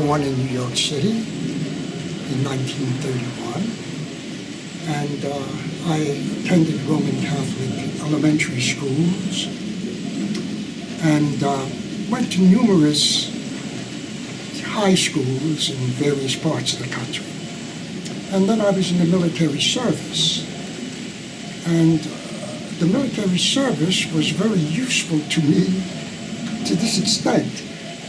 born in New York City in 1931, and I attended Roman Catholic elementary schools and went to numerous high schools in various parts of the country. And then I was in the military service. And the military service was very useful to me to this extent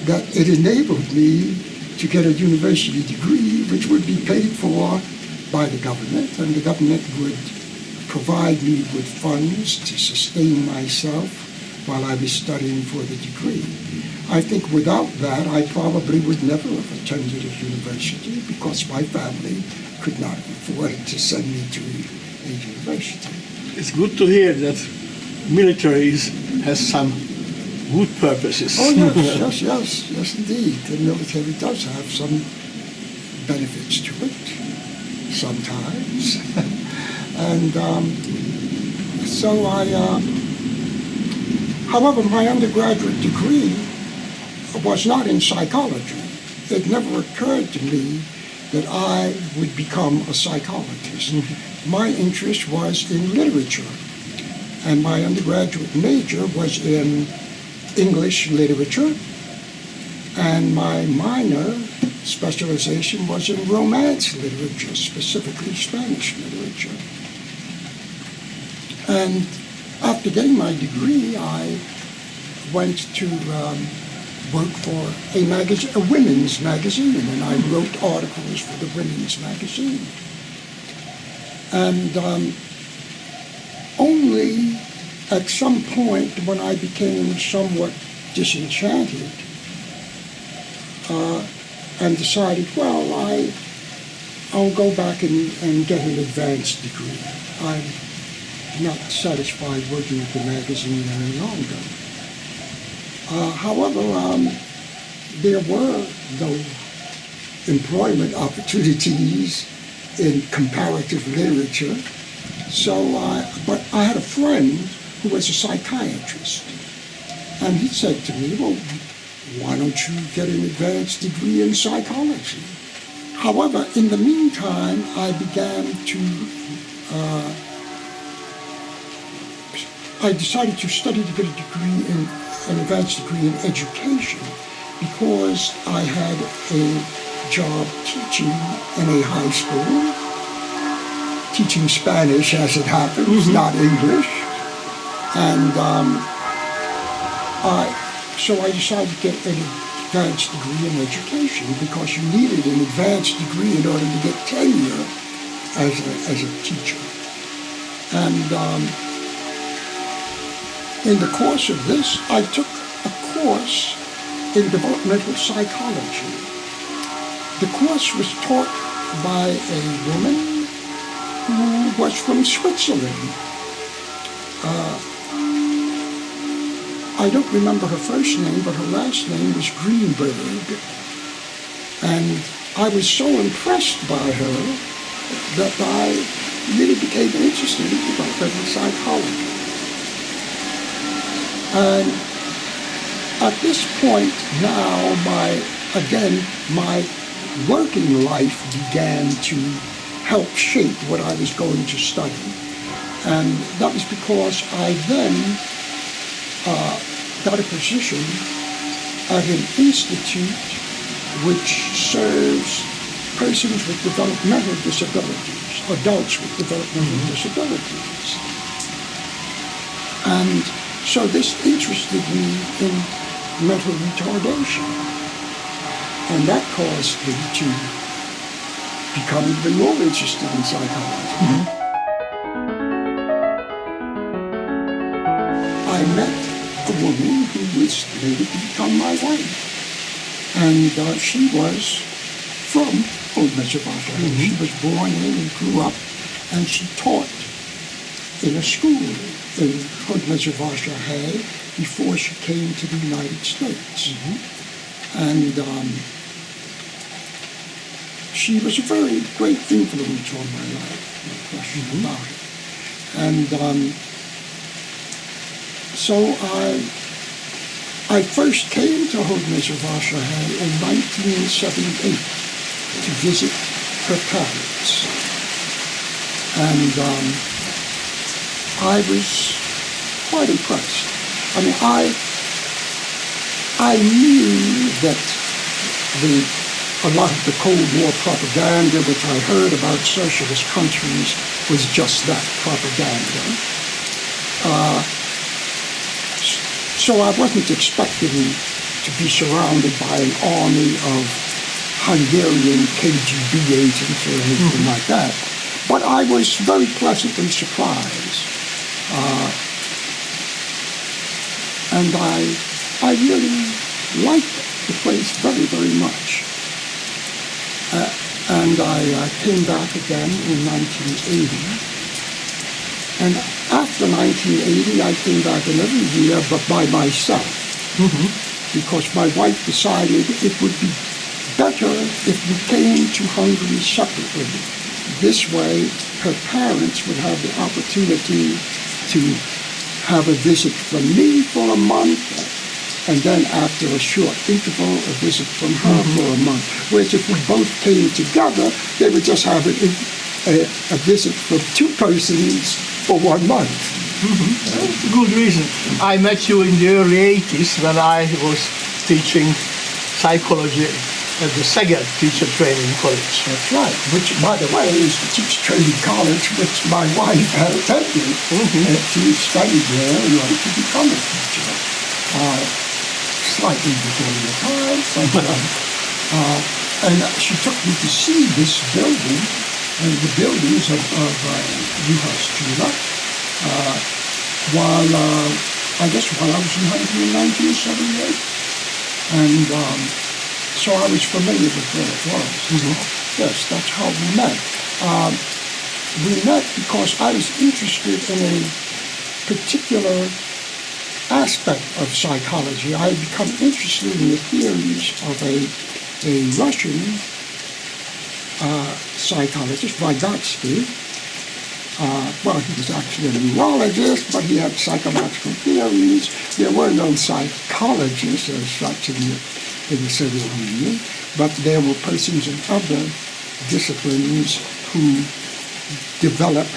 that it enabled me to get a university degree which would be paid for by the government, and the government would provide me with funds to sustain myself while I was studying for the degree. I think without that, I probably would never have attended a university because my family could not afford to send me to a university. It's good to hear that military has some good purposes. Oh, yes, indeed. The military does have some benefits to it, sometimes. And so however, my undergraduate degree was not in psychology. It never occurred to me that I would become a psychologist. My interest was in literature, and my undergraduate major was in English literature, and my minor specialization was in Romance literature, specifically Spanish literature. And after getting my degree, I went to work for a magazine, a women's magazine, and I wrote articles for the women's magazine. And only at some point when I became somewhat disenchanted and decided, well, I'll go back and get an advanced degree. I'm not satisfied working at the magazine any longer. However, there were no employment opportunities in comparative literature. But I had a friend who was a psychiatrist, and he said to me, well, why don't you get an advanced degree in psychology? However, in the meantime, I decided to study to get an advanced degree in education because I had a job teaching in a high school, teaching Spanish as it happens, not English. And so I decided to get an advanced degree in education because you needed an advanced degree in order to get tenure as a teacher. And in the course of this, I took a course in developmental psychology. The course was taught by a woman who was from Switzerland. I don't remember her first name, but her last name was Greenberg. And I was so impressed by her that I really became interested in developmental psychology. And at this point now, my working life began to help shape what I was going to study. And that was because I then got a position at an institute which serves persons with developmental disabilities, adults with developmental disabilities. And so this interested me in mental retardation. And that caused me to become even more interested in psychology. I met a woman who was later to become my wife. And she was from Old Mesopotamia. She was born in and grew up, and she taught in a school in Haudenosaunee before she came to the United States. And she was a very great influence on my life, no question about it. And so I I first came to Hódmezővásárhely in 1978 to visit her parents. And I was quite impressed. I mean, I knew that a lot of the Cold War propaganda which I heard about socialist countries was just that, propaganda. So I wasn't expecting to be surrounded by an army of Hungarian KGB agents or anything like that. But I was very pleasantly surprised. And I really liked the place very, very much. And I came back again in 1980. And after 1980, I came back another year, but by myself. Because my wife decided it would be better if we came to Hungary separately. This way, her parents would have the opportunity to have a visit from me for a month, and then after a short interval, a visit from her for a month. Whereas if we both came together, they would just have a visit from two persons for 1 month. That's a good reason. I met you in the early 80s when I was teaching psychology at the Szeged Teacher Training College. That's right, which, by the way, is the teacher training college which my wife had attended. She studied there in order to become a teacher. Slightly before your time, but, and she took me to see this building and the buildings of Juhász Gyula while I was in Hungary in 1978. And so I was familiar with where it was. Yes, that's how we met. We met because I was interested in a particular aspect of psychology. I had become interested in the theories of a Russian psychologist, Vygotsky. Well, he was actually a neurologist, but he had psychological theories. There were no psychologists as such in the Soviet Union, but there were persons in other disciplines who developed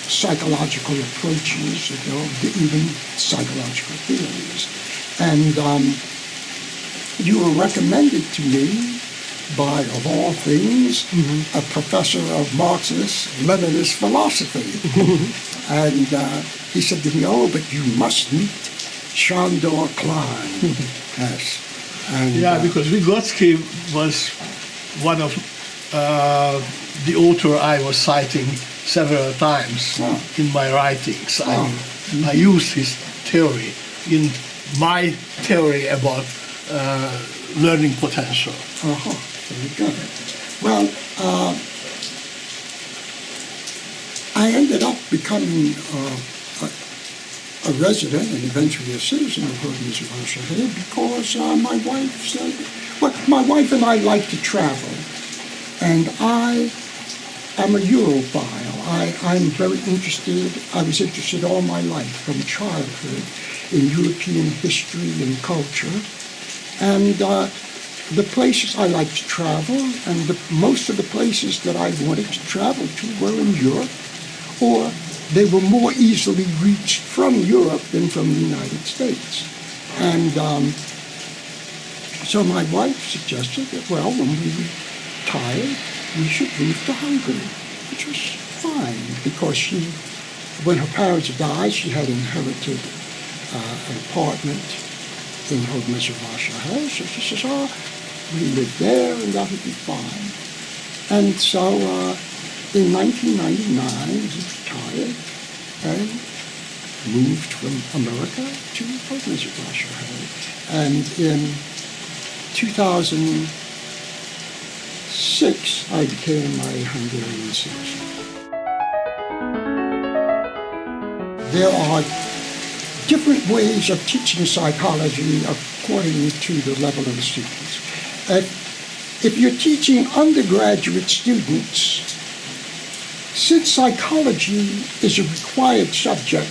psychological approaches, even psychological theories. And you were recommended to me by, of all things, a professor of Marxist-Leninist philosophy. And he said to me, "Oh, but you must meet Sándor Klein." Yes. And, because Vygotsky was one of the author I was citing several times in my writings. I used his theory in my theory about learning potential. Very good. Well, I ended up becoming a resident and eventually a citizen of Hódmezővásárhely because my wife said, well, my wife and I like to travel, and I am a Europhile. I'm very interested, I was interested all my life from childhood in European history and culture, and the places I like to travel, and most of the places that I wanted to travel to were in Europe, or they were more easily reached from Europe than from the United States. And so my wife suggested that, well, when we retired, we should move to Hungary, which was fine, because when her parents died, she had inherited an apartment in Hódmezővásárhely, so she says, we live there and that would be fine. And so in 1999, we retired and moved from America to Hódmezővásárhely. And in 2006, I became a Hungarian citizen. There are different ways of teaching psychology according to the level of the students. If you're teaching undergraduate students, since psychology is a required subject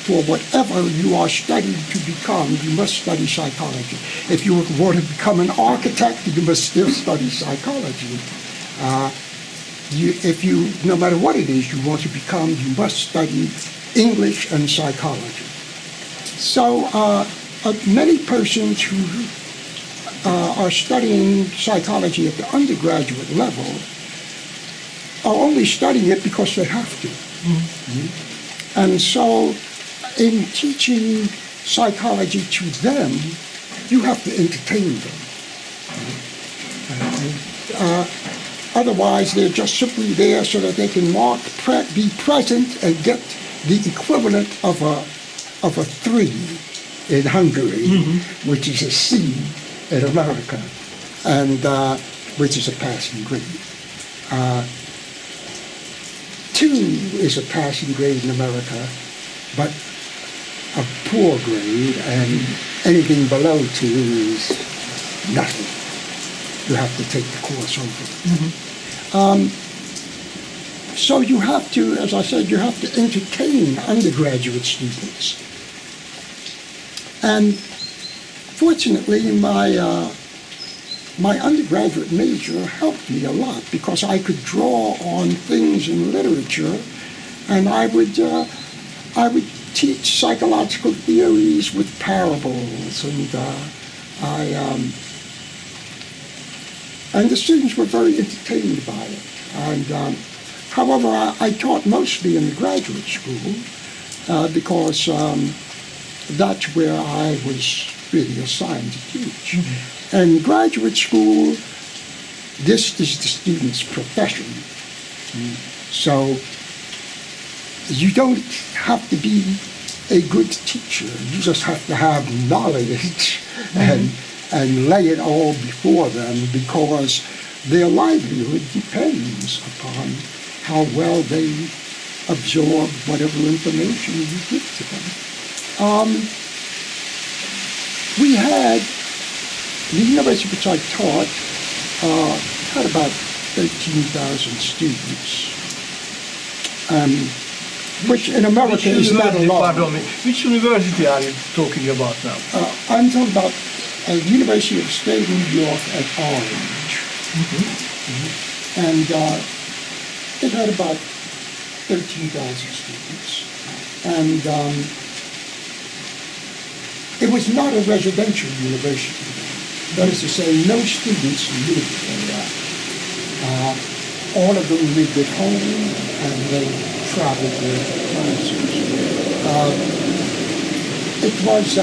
for whatever you are studying to become, you must study psychology. If you want to become an architect, you must still study psychology. No matter what it is you want to become, you must study English and psychology. So many persons who are studying psychology at the undergraduate level are only studying it because they have to. And so in teaching psychology to them, you have to entertain them. Otherwise, they're just simply there so that they can be present and get the equivalent of a 3 in Hungary, which is a C in America, and which is a passing grade. 2 is a passing grade in America, but a poor grade, and anything below 2 is nothing. You have to take the course over. So you have to, as I said, you have to entertain undergraduate students. And fortunately, my undergraduate major helped me a lot because I could draw on things in literature, and I would teach psychological theories with parables, and the students were very entertained by it. And however, I taught mostly in the graduate school because that's where I was really assigned to teach. And graduate school, this is the student's profession. So you don't have to be a good teacher. You just have to have knowledge and lay it all before them, because their livelihood depends upon how well they absorb whatever information you give to them. We had, the university which I taught had about 13,000 students, which in America is not a lot. Pardon me, which university are you talking about now? I'm talking about University of State New York at Orange. And it had about 13,000 students. And it was not a residential university. That is to say, no students lived there. All of them lived at home, and they traveled there for classes. It was,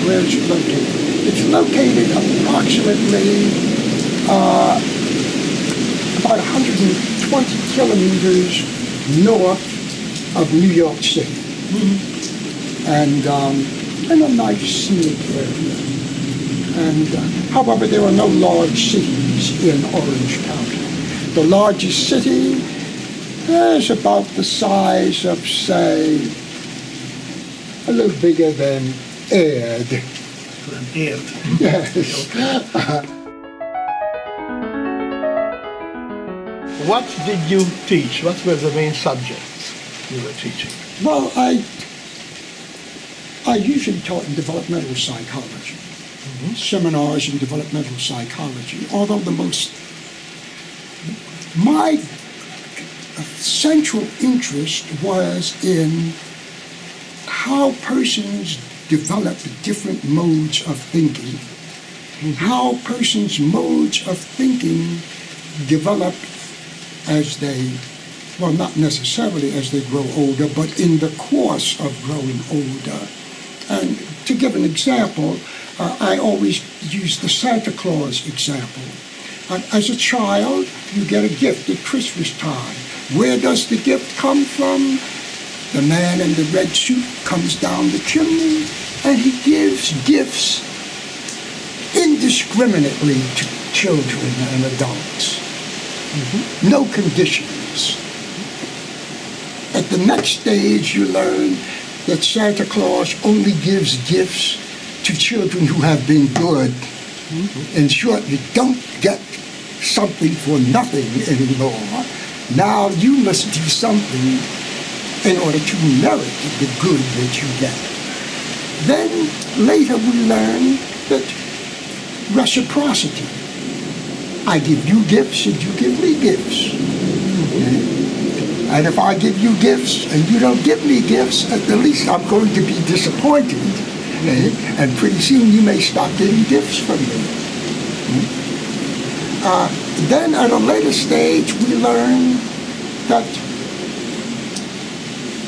where is it located? It's located approximately about 120 kilometers north of New York City. And a nice scenic area. And however, there are no large cities in Orange County. The largest city is about the size of, say, a little bigger than Ed. Yes. What did you teach? What were the main subjects you were teaching? Well, I usually taught in developmental psychology, seminars in developmental psychology, although my central interest was in how persons develop different modes of thinking, how persons' modes of thinking develop as they, well, not necessarily as they grow older, but in the course of growing older. And to give an example, I always use the Santa Claus example. As a child, you get a gift at Christmas time. Where does the gift come from? The man in the red suit comes down the chimney, and he gives gifts indiscriminately to children and adults. No conditions. At the next stage, you learn that Santa Claus only gives gifts to children who have been good. In short, you don't get something for nothing anymore. Now you must do something in order to merit the good that you get. Then later we learn that reciprocity. I give you gifts and you give me gifts. And if I give you gifts and you don't give me gifts, at the least I'm going to be disappointed. And pretty soon you may stop getting gifts from me. Then at a later stage we learn that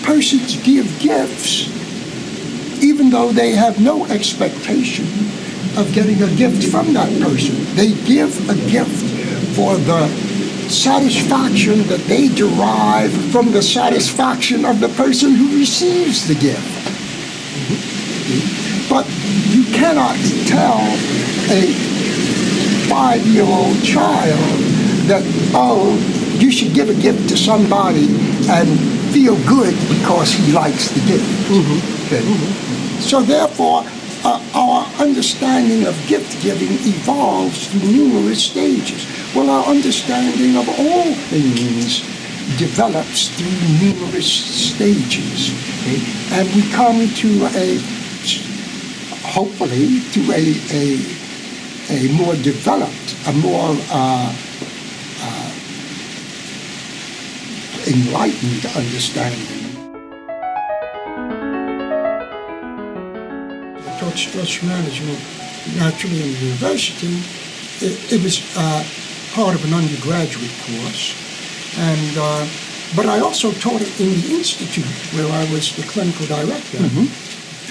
persons give gifts even though they have no expectation of getting a gift from that person. They give a gift for the satisfaction that they derive from the satisfaction of the person who receives the gift. But you cannot tell a 5-year-old child that, oh, you should give a gift to somebody and feel good because he likes the gift. So therefore, our understanding of gift giving evolves through numerous stages. Well, our understanding of all things develops through numerous stages. And we come to hopefully to a more developed, a more enlightened understanding. I taught stress management naturally in the university. It was part of an undergraduate course, and but I also taught it in the institute where I was the clinical director.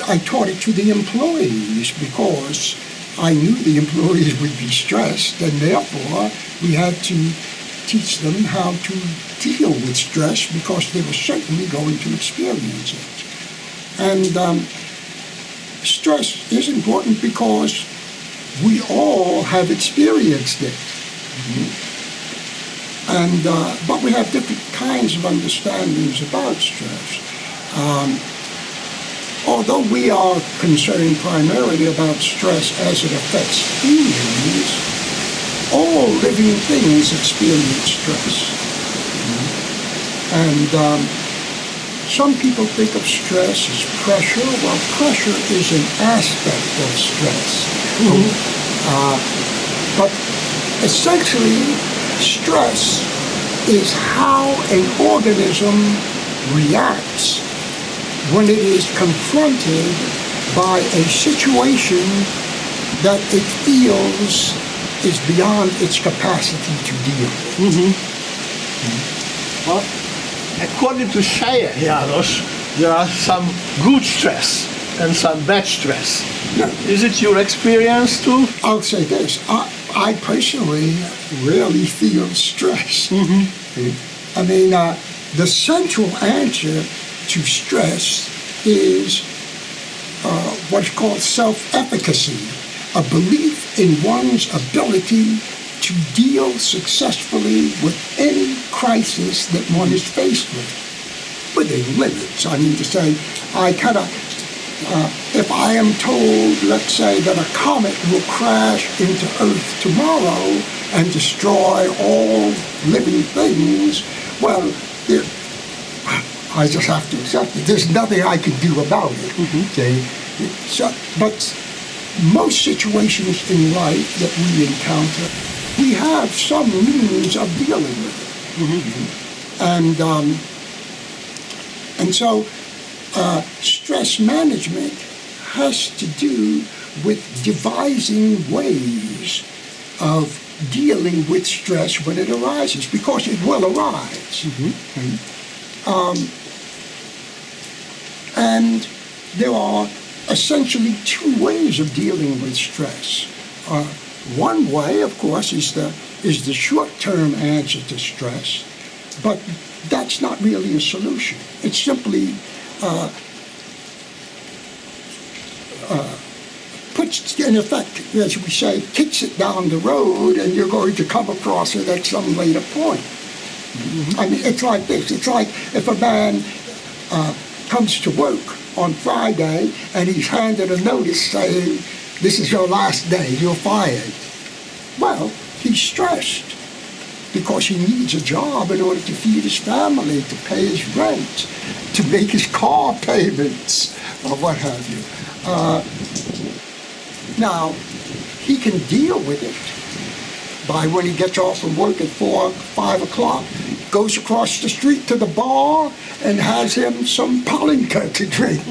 I taught it to the employees because I knew the employees would be stressed, and therefore we had to teach them how to deal with stress because they were certainly going to experience it. And stress is important because we all have experienced it. And but we have different kinds of understandings about stress. Although we are concerned primarily about stress as it affects humans, all living things experience stress. And some people think of stress as pressure. Well, pressure is an aspect of stress. But essentially, stress is how an organism reacts when it is confronted by a situation that it feels is beyond its capacity to deal with. Well, according to Shaya, Janos, there are some good stress and some bad stress. Yeah. Is it your experience too? I'll say this, I personally rarely feel stress. I mean, the central answer to stress is what's called self-efficacy, a belief in one's ability to deal successfully with any crisis that one is faced with, within limits. I mean to say, I kind of, if I am told, let's say, that a comet will crash into Earth tomorrow and destroy all living things, well, I just have to accept it. There's nothing I can do about it. Okay? So, but most situations in life that we encounter, we have some means of dealing with it. And so stress management has to do with devising ways of dealing with stress when it arises, because it will arise. And there are essentially two ways of dealing with stress. One way, of course, is the short-term answer to stress, but that's not really a solution. It's simply puts, in effect, as we say, kicks it down the road, and you're going to come across it at some later point. I mean, it's like this. It's like if a man comes to work on Friday and he's handed a notice saying, "This is your last day, you're fired." Well, he's stressed because he needs a job in order to feed his family, to pay his rent, to make his car payments, or what have you. Now, he can deal with it by when he gets off from work at 4, 5 o'clock, goes across the street to the bar and has him some Palinka to drink.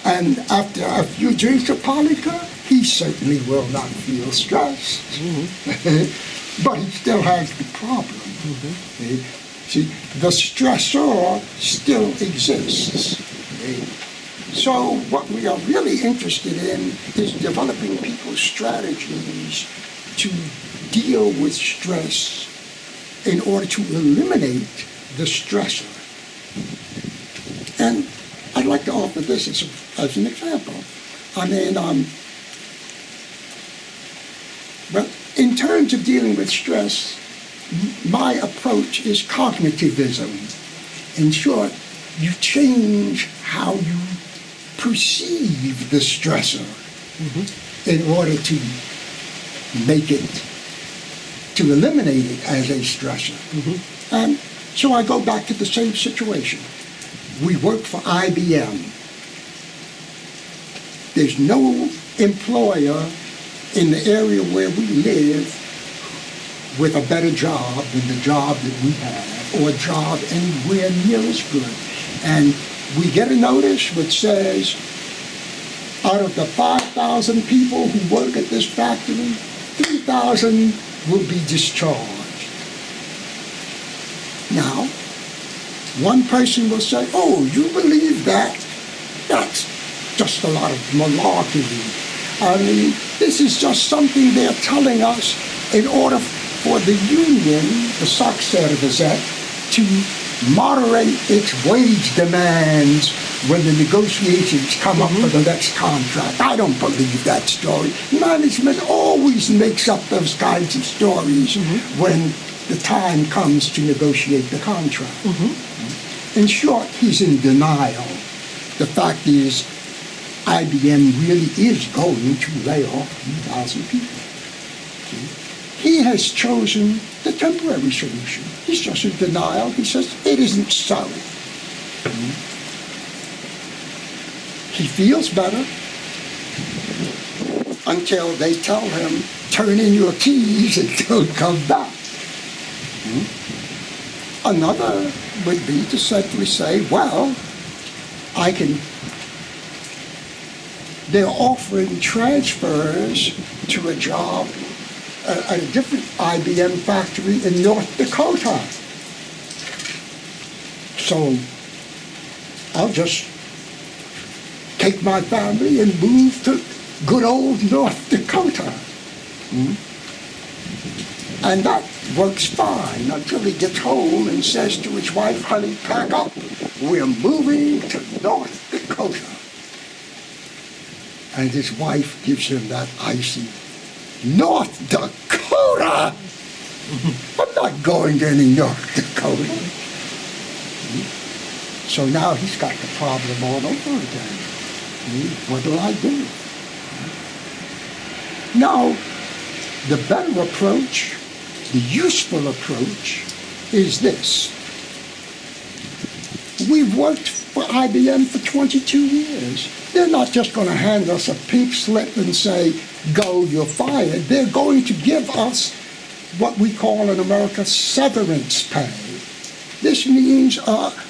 And after a few drinks of Palinka, he certainly will not feel stressed. But he still has the problem. See, the stressor still exists. So what we are really interested in is developing people's strategies to deal with stress in order to eliminate the stressor. And I'd like to offer this as an example. I mean, well, in terms of dealing with stress, my approach is cognitivism. In short, you change how you perceive the stressor in order to make it, to eliminate it as a stressor. And so I go back to the same situation. We work for IBM. There's no employer in the area where we live with a better job than the job that we have, or a job anywhere near as good. And we get a notice which says, out of the 5,000 people who work at this factory, 3,000 will be discharged. Now, one person will say, oh, you believe that? That's just a lot of malarkey. I mean, this is just something they're telling us in order for the union, the Soxer Gazette, to moderate its wage demands when the negotiations come up for the next contract. I don't believe that story. Management always makes up those kinds of stories when the time comes to negotiate the contract. In short, he's in denial. The fact is, IBM really is going to lay off 3,000 people. He has chosen the temporary solution. He's just in denial. He says, it isn't so. He feels better until they tell him, turn in your keys and don't come back. Another would be to simply say, well, they're offering transfers to a job at a different IBM factory in North Dakota. So I'll just take my family and move to good old North Dakota. And that works fine until he gets home and says to his wife, honey, pack up. We're moving to North Dakota. And his wife gives him that icy, North Dakota? I'm not going to any North Dakota. So now he's got the problem all over again. What do I do? Now, the better approach, the useful approach, is this. We've worked for IBM for 22 years. They're not just going to hand us a pink slip and say, go, you're fired. They're going to give us what we call in America severance pay. This means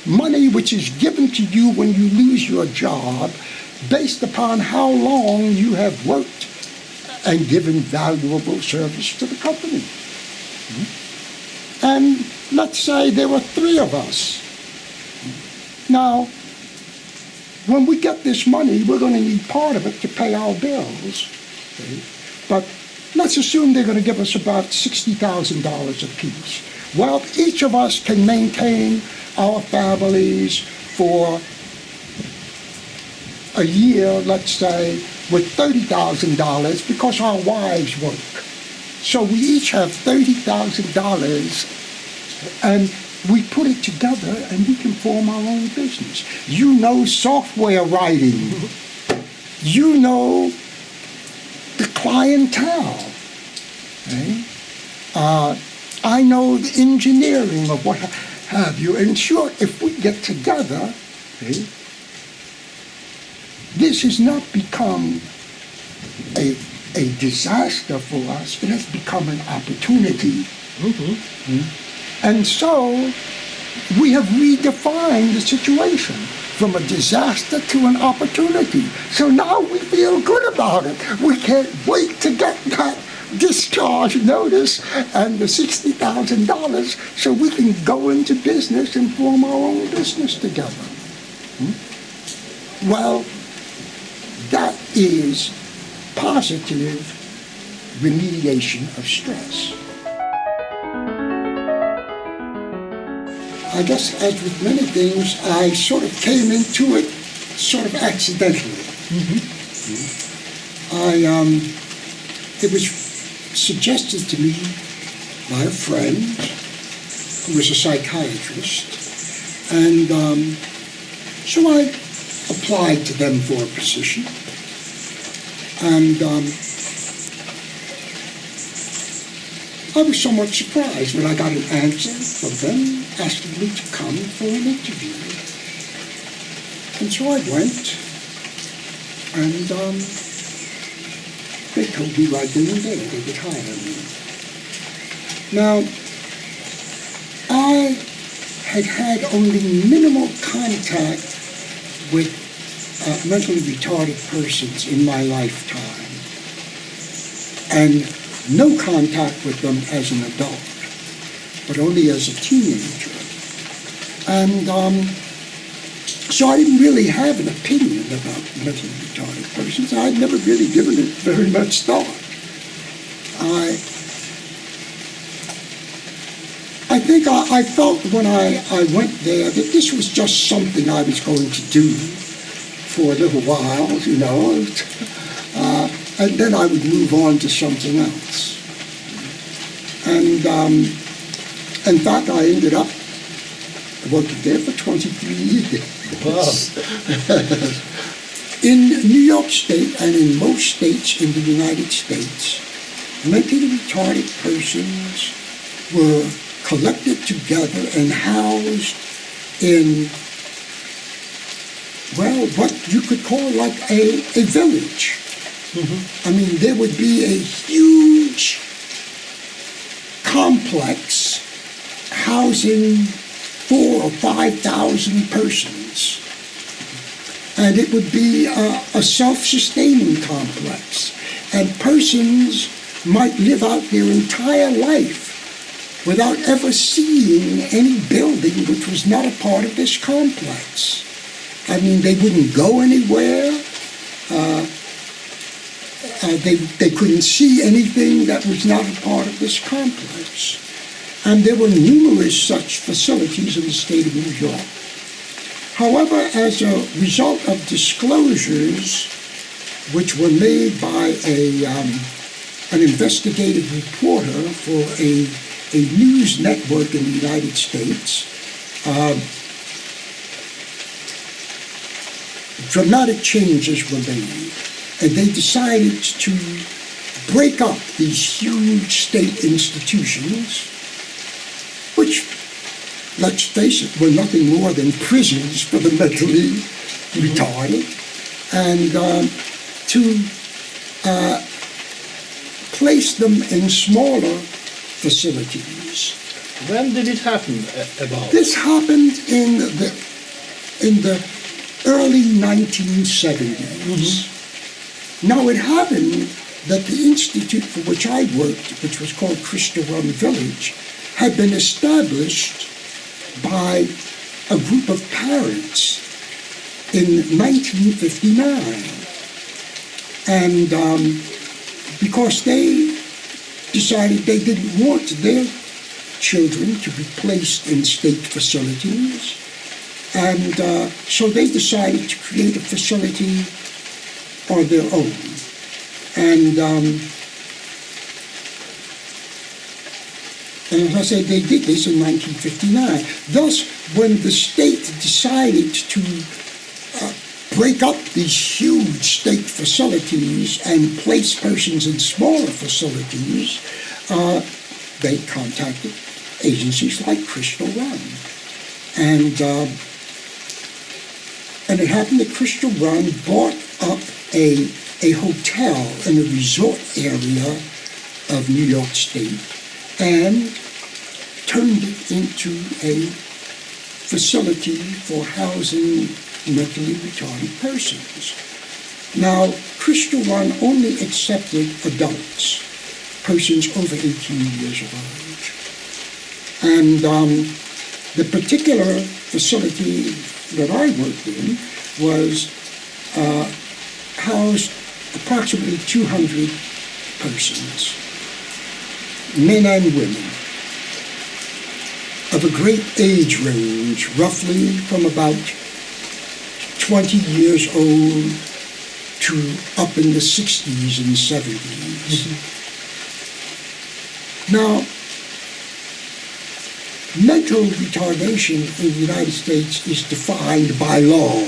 money which is given to you when you lose your job based upon how long you have worked and given valuable service to the company. And let's say there were 3 of us. Now, when we get this money, we're going to need part of it to pay our bills. Okay? But let's assume they're going to give us about $60,000 apiece. Well, each of us can maintain our families for a year, let's say, with $30,000 because our wives work. So we each have $30,000 and we put it together and we can form our own business. You know software writing. You know the clientele. Okay? I know the engineering of what have you. In short, if we get together, okay, this has not become a disaster for us. It has become an opportunity. And so we have redefined the situation from a disaster to an opportunity. So now we feel good about it. We can't wait to get that discharge notice and the $60,000 so we can go into business and form our own business together. Well, that is positive remediation of stress. I guess, as with many things, I sort of came into it sort of accidentally. It was suggested to me by a friend who was a psychiatrist, and so I applied to them for a position, and I was somewhat surprised when I got an answer from them asking me to come for an interview. And so I went, and they told me right then and there they would hire me. Now, I had only minimal contact with mentally retarded persons in my lifetime, and no contact with them as an adult, but only as a teenager. And so I didn't really have an opinion about mentally retarded persons. I'd never really given it very much thought. I think I felt when I went there that this was just something I was going to do for a little while, you know, and then I would move on to something else. And in fact, I ended up working there for 23 years. Wow. In New York State and in most states in the United States, mentally retarded persons were collected together and housed in, well, what you could call like a village. I mean, there would be a huge complex housing 4,000 or 5,000 persons. And it would be a self-sustaining complex. And persons might live out their entire life without ever seeing any building which was not a part of this complex. I mean, they wouldn't go anywhere. They couldn't see anything that was not a part of this complex. And there were numerous such facilities in the state of New York. However, as a result of disclosures which were made by an investigative reporter for a news network in the United States, dramatic changes were made, and they decided to break up these huge state institutions, which, let's face it, were nothing more than prisons for the mentally retarded, and to place them in smaller facilities. When did it happen about? This happened in the early 1970s. Now, it happened that the institute for which I worked, which was called Cristo Run Village, had been established by a group of parents in 1959. And because they decided they didn't want their children to be placed in state facilities, and so they decided to create a facility on their own. And as I said, they did this in 1959. Thus, when the state decided to break up these huge state facilities and place persons in smaller facilities, they contacted agencies like Crystal Run. And it happened that Crystal Run bought up a hotel in a resort area of New York State and turned it into a facility for housing mentally retarded persons. Now, Crystal Run only accepted adults, persons over 18 years of age. And the particular facility that I worked in was housed approximately 200 persons, men and women, of a great age range, roughly from about 20 years old to up in the 60s and 70s. Now, mental retardation in the United States is defined by law,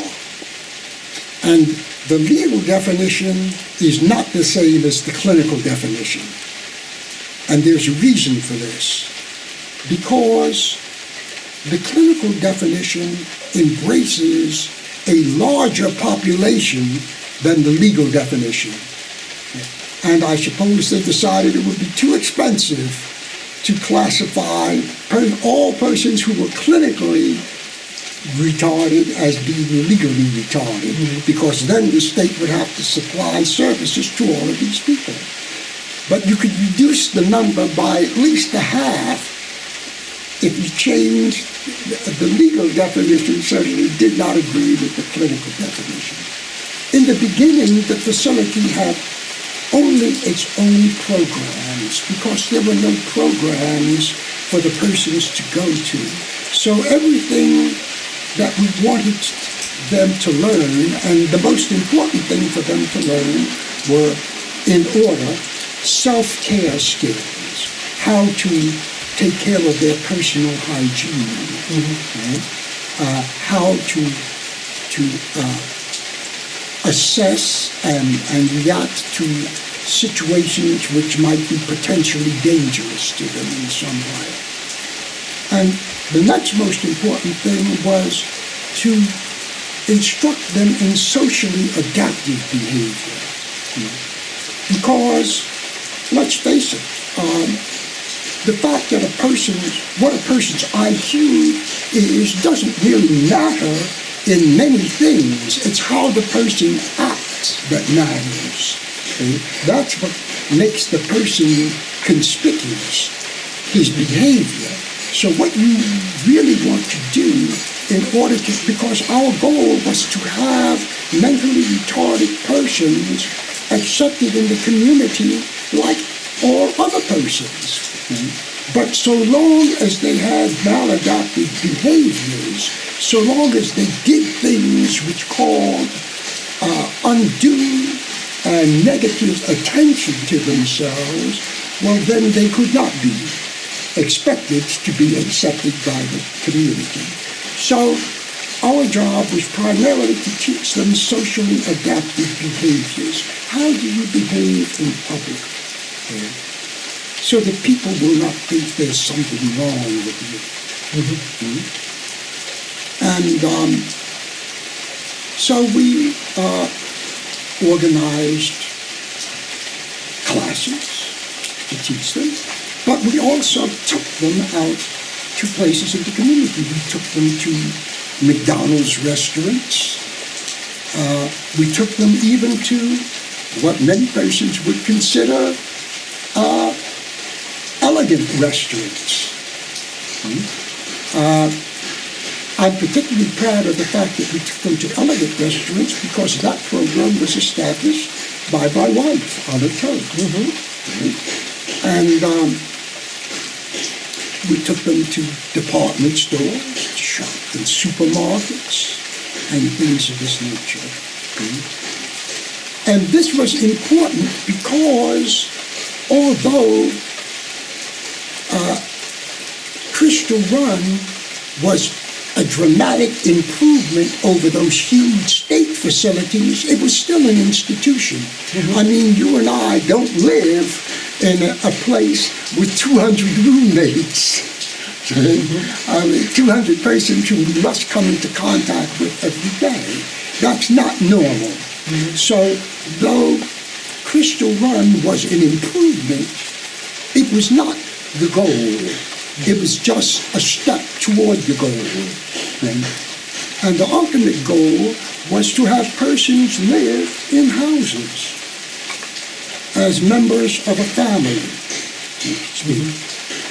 and the legal definition is not the same as the clinical definition. And there's a reason for this. Because the clinical definition embraces a larger population than the legal definition. And I suppose they decided it would be too expensive to classify all persons who were clinically retarded as being legally retarded, because then the state would have to supply services to all of these people. But you could reduce the number by at least a half if you changed the legal definition so that it did not agree with the clinical definition. In the beginning, the facility had only its own programs because there were no programs for the persons to go to. So everything that we wanted them to learn, and the most important thing for them to learn were, in order, self-care skills, how to take care of their personal hygiene, how to assess and react to situations which might be potentially dangerous to them in some way. And the next most important thing was to instruct them in socially adaptive behavior. Because, let's face it, the fact that what a person's IQ is doesn't really matter in many things. It's how the person acts that matters. Okay? That's what makes the person conspicuous, his behavior. So what you really want to do in order to, because our goal was to have mentally retarded persons accepted in the community like all other persons. But so long as they had maladaptive behaviors, so long as they did things which called undue and negative attention to themselves, well, then they could not be expected to be accepted by the community. So our job was primarily to teach them socially adaptive behaviors. How do you behave in public? So that people will not think there's something wrong with you. And so we organized classes to teach them, but we also took them out to places in the community. We took them to McDonald's restaurants. We took them even to what many persons would consider elegant restaurants. I'm particularly proud of the fact that we took them to elegant restaurants because that program was established by my wife, Anna Toad. And we took them to department stores, shops, and supermarkets, and things of this nature. And this was important because although Crystal Run was a dramatic improvement over those huge state facilities, it was still an institution. I mean, you and I don't live in a place with 200 roommates. 200 persons who we must come into contact with every day. That's not normal. So, though Crystal Run was an improvement, it was not the goal. It was just a step toward the goal. And the ultimate goal was to have persons live in houses as members of a family.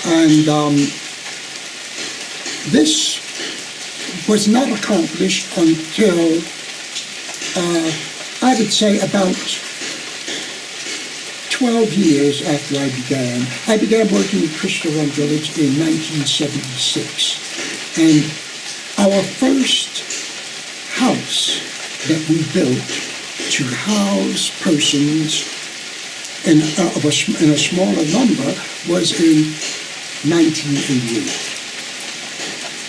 And this was not accomplished until, I would say, about 12 years after I began. I began working in Crystal Run Village in 1976. And our first house that we built to house persons in a smaller number was in 1988.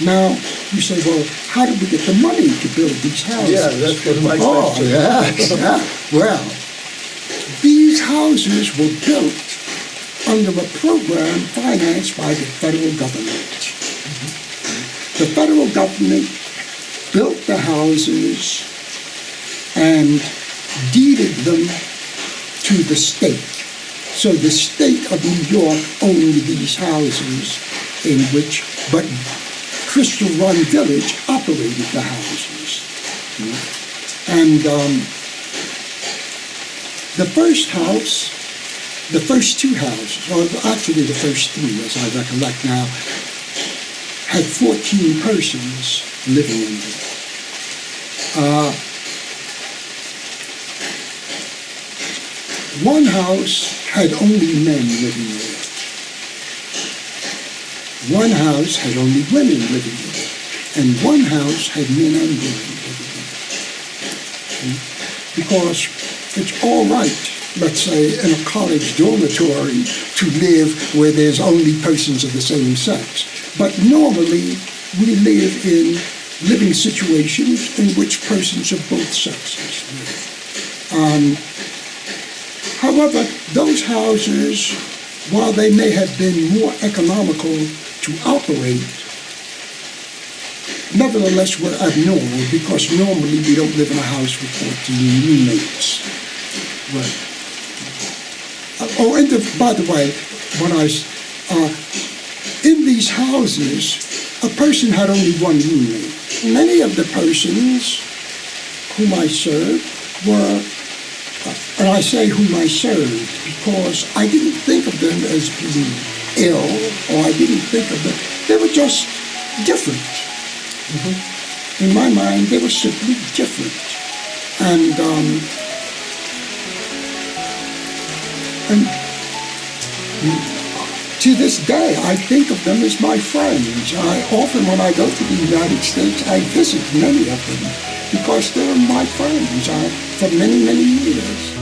Now, you say, well, how did we get the money to build these houses? Yeah, that's what my Oh, question. yes, yeah. Well, these houses were built under a program financed by the federal government. The federal government built the houses and deeded them to the state. So the state of New York owned these houses in which, but Crystal Run Village operated the houses. And the first house, the first two houses, or actually the first three, as I recollect now, had 14 persons living in them. One house had only men living in it. One house had only women living in it. And one house had men and women living in it. Because it's all right, let's say, in a college dormitory to live where there's only persons of the same sex. But normally, we live in living situations in which persons of both sexes live. However, those houses, while they may have been more economical to operate, nevertheless were abnormal because normally we don't live in a house with 14 roommates. Right. By the way, in these houses, a person had only one roommate. Many of the persons whom I served were, and I say whom I served because I didn't think of them as being ill, or I didn't think of them, they were just different. In my mind, they were simply different. And to this day, I think of them as my friends. Often when I go to the United States, I visit many of them because they're my friends for many, many years.